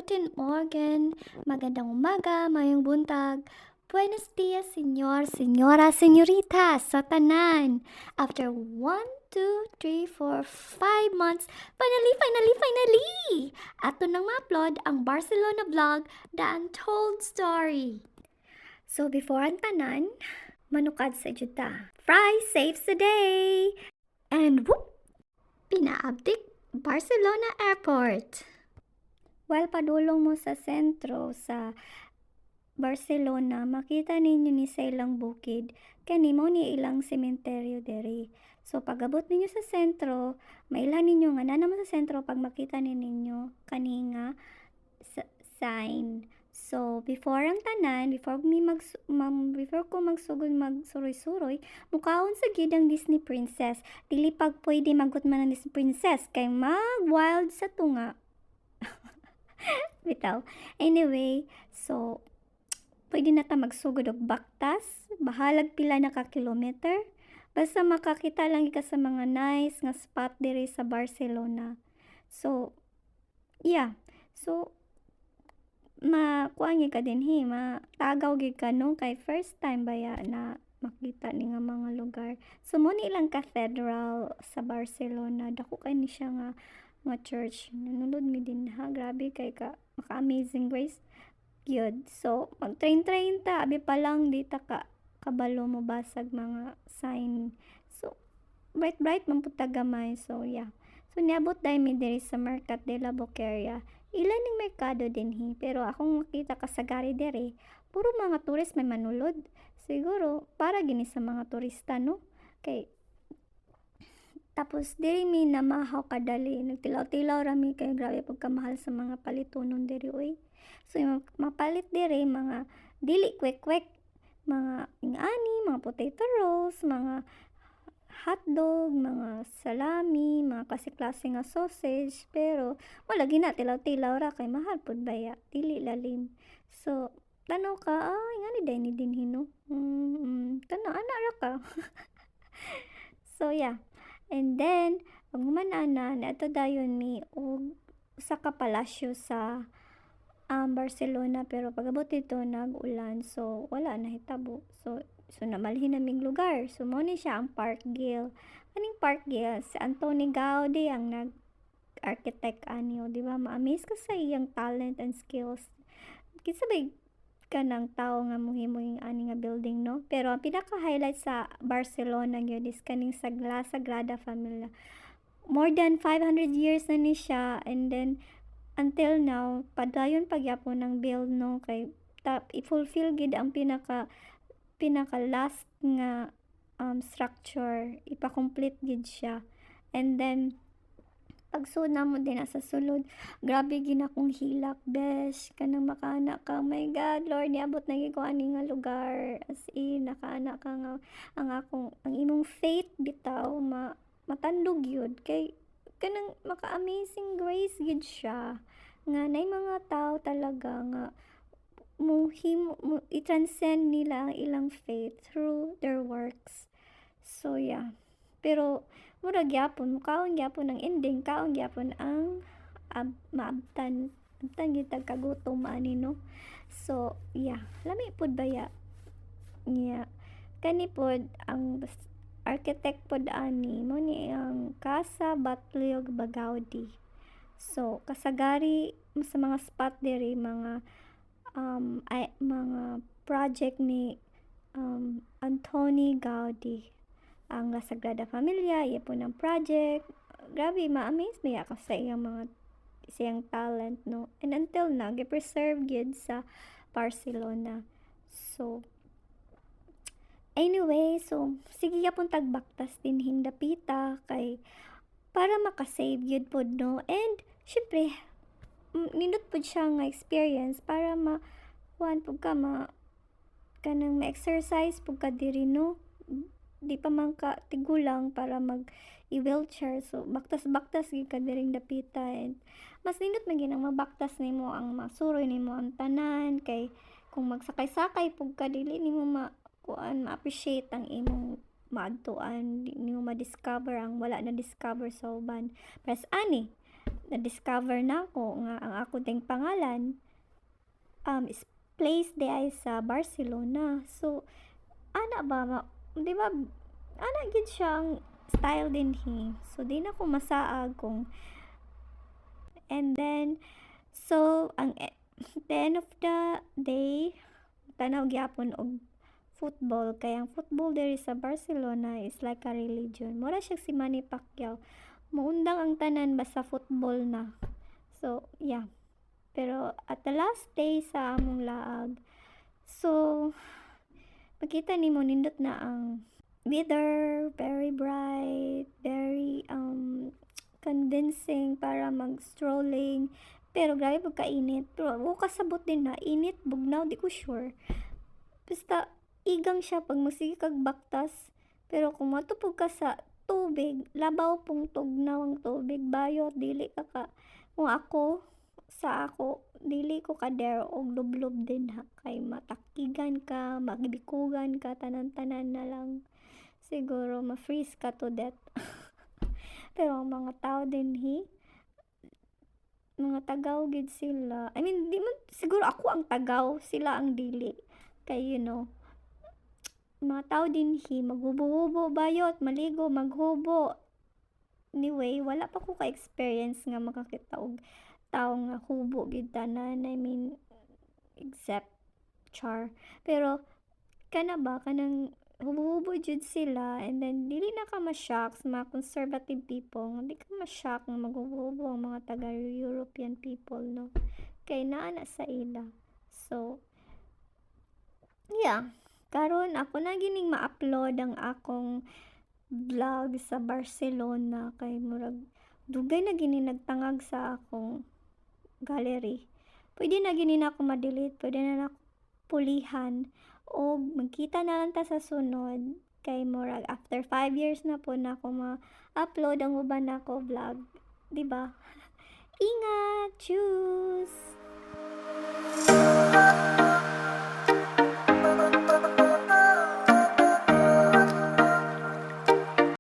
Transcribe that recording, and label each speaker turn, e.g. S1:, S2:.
S1: Guten Morgen, magandang umaga, mayong buntag. Buenos dias, senyor, senyora, senyorita, sa tanan. After 1, 2, 3, 4, 5 months, finally! Ato nang ma-upload ang Barcelona vlog, The Untold Story. So before ang tanan, manukad sa juta. Fry saves the day! And whoop! Pinaabdik Barcelona Airport. While padulong mo sa sentro sa Barcelona, makita ninyo ni sa ilang bukid, kanimo ni ilang sementeryo diri. So pagabot ninyo sa sentro, mailan ninyo nga na naman sa sentro pag makita ninyo kaninga sign. So before ang tanan, before ko magsugod magsuroy-suroy, mukaon sa gid ang Disney princess. Dili pag pwede magutman ang Disney princess kay mag wild sa tunga. Bitaw. Anyway, so pwede na ta magsugod og baktas, bahalag pila na ka kilometer. Basta makakita lang ka sa mga nice nga spot diri sa Barcelona. So, yeah. So, makuha ka din matagaw gid ka no kay first time baya na makita ni nga mga lugar. So, mo ni ilang cathedral sa Barcelona. Dako kay ni siya nga church. Nanulod mi din ha. Grabe kay ka maka-amazing grace. Yun. So, mag-train ta. Abi pa lang di ta ka kabalo mo basag mga sign. So, bright man po tagamay. So, yeah. So, niabot dahil mi diri sa Mercat de la Boqueria. Ilan ning merkado din pero akong makita kasagari diri, puro mga turist may manulod. Siguro, para gini sa mga turista, no? Kay, tapos, diri mi namahaw kadali. Nagtilaw-tilaw rami kay grabe pagkamahal sa mga palitunon diri, uy. So, yung mapalit diri, mga dili kwek-kwek, mga ingani, mga potato rolls, mga hotdog, mga salami, mga klase-klase nga sausage, pero wala gina tilaw-tilaw ra kay mahal pud baya, dili lalim. So, tanaw ka, ingani day ni din hino. Tanaw ana ra ka. So, yeah. And then, pag humanana, nato dayon mi og usa ka palasyo sa Barcelona, pero pagabot dito nag-ulan, so wala na hitabo. So namalhin naming lugar. So mo ni siya ang Park Güell. Aning Park Güell, si Antoni Gaudi ang nag-architect anyo, di ba? Ma-amaze ka sa iyang talent and skills. Kisabay ka ng tao nga muhimo-himo ani nga building, no? Pero ang pinaka-highlight sa Barcelona gyud is kaning Sagrada Familia. More than 500 years na ni siya, and then until now padayon pagyapon ng build, no, kay i-fulfill gid ang pinaka last nga structure, ipa-complete gid siya. And then pagsud na mo din sa sulod, grabe gid akong hilak, besh, kanang makaana ka, oh my God, Lord, niabot na gid ko ani nga lugar, as in nakaana ka nga ang imong faith bitaw matandog yun kay kanang maka-amazing grace gid siya nga nay mga tao talaga nga i-transcend nila ang ilang faith through their works. So yeah, pero murag gyapon mukaon gyapon ang ending, kaon gyapon ang maabtan gid kagutom ani, no. So yeah, lami pud baya niya kani pod ang architect pod ani mo ni ang Casa Batlló Gaudí. So kasagari sa mga spot diri mga mga project ni Antoni Gaudi. Ang La Sagrada Familia, iya po ng project. Grabe, ma-amaze maya ako sa siyang talent, no? And until now, gi-preserve gyud sa Barcelona. So, anyway, so, sige yapon tagbaktas din hindapita kay para makasave gyud pod, no? And, syempre, nindot po siya nga experience para pug ka kanang ma-exercise pug ka diri, no. Di pa man ka tigulang para i-wheelchair, so baktas gid ka diring dapita, and mas nindot man gid ang mabaktas nimo ang masuroy nimo ang tanan kay kung magsakay-sakay pug ka dili nimo ma-appreciate ang imong maadtuan, nimo ma-discover ang wala na discover sa uban. Pero ani na-discover nako nga ang ako ding pangalan is placed di ay sa Barcelona. So ana ba 'di ba ana gid siya ang style dinhi. So di na ko masaag kung and then so the end of the day tanaw gyapon og football kay ang football diri sa Barcelona is like a religion. Mura siya si Manny Pacquiao. Maundang ang tanan basta football na. So yeah. Pero at the last day sa among laag, so makita nimo nindot na ang weather, very bright, very convincing para mag-strolling. Pero grabe pagkainit. Pero kasabot din na init, bugnaw, di ko sure. Basta igang siya pag musige kag baktas. Pero kung matupog ka sa tubig, labaw pong tugnaw ang tubig, bayot, dili ka ka. Kung ako, sa ako, dili ko ka dare og lublob din ha. Kay matakigan ka, magibikugan ka, tanan-tanan na lang. Siguro ma-freeze ka to death. Pero ang mga tao din mga tagaw gid sila. I mean, di man siguro ako ang tagaw, sila ang dili. Kay mga tao din maghubo-hubo bayot, maligo, maghubo. Anyway, wala pa ko ka-experience nga makakita og tao nga hubo gid tanan. I mean, except char. Pero kana ba kanang hubo jud sila and then dili na ka ma-shock sa mga conservative people. Hindi ka ma-shock nga maghubo ang mga taga European people, no? Kay naa na sa ila. So, yeah. Karon ako na gining ma-upload ang akong vlog sa Barcelona kay murag dugay na gini nagtangag sa akong gallery. Pwede na gini na ako ma-delete, pwede na ako pulihan o magkita na lang ta sa sunod kay murag after 5 years na po na ako ma-upload ang uban nako vlog, di ba? Ingat, cheers.